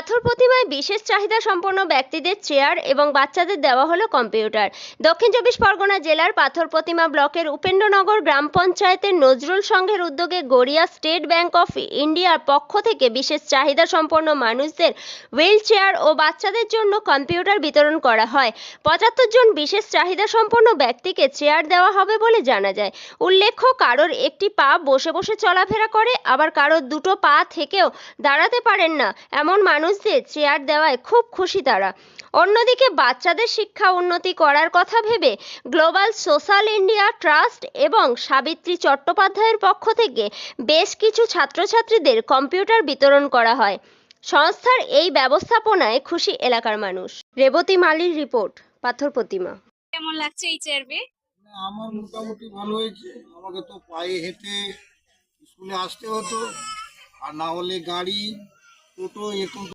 পাথর প্রতিমায় বিশেষ চাহিদা সম্পন্ন ব্যক্তিদের চেয়ার এবং বাচ্চাদের দেওয়া হলো কম্পিউটার। দক্ষিণ চব্বিশ পরগনা জেলার পাথর প্রতিমা ব্লকের উপেন্দ্রনগর গ্রাম পঞ্চায়েতের নজরুল সংঘের উদ্যোগে গড়িয়া স্টেট ব্যাংক অফ ইন্ডিয়ার পক্ষ থেকে বিশেষ চাহিদা সম্পন্ন মানুষদের হুইল চেয়ার ও বাচ্চাদের জন্য কম্পিউটার বিতরণ করা হয়। ৭৫ জন বিশেষ চাহিদা সম্পন্ন ব্যক্তিকে চেয়ার দেওয়া হবে বলে জানা যায়। উল্লেখ্য, কারোর একটি পা বসে বসে চলাফেরা করে, আবার কারোর দুটো পা থেকেও দাঁড়াতে পারেন না, এমন মানুষদের চেয়ার দেওয়ায় খুব খুশি তারা। অন্যদিকে বাচ্চাদের শিক্ষা উন্নতি করার কথা ভেবে গ্লোবাল সোশ্যাল ইন্ডিয়া ট্রাস্ট এবং সাবিত্রী চট্টোপাধ্যায়ের পক্ষ থেকে বেশ কিছু ছাত্রছাত্রীদের কম্পিউটার বিতরণ করা হয়। সংস্থার এই ব্যবস্থাপনায় খুশি এলাকার মানুষ। রেবতী মালির রিপোর্ট, পাথর প্রতিমা। কেমন লাগছে এই চেয়ার পেয়ে? আমার মোটামুটি ভালো হয়েছে। আমাকে তো পায়ে হেঁটে স্কুলে আসতে হতো, আর না হলে গাড়ি, টোটো, এখন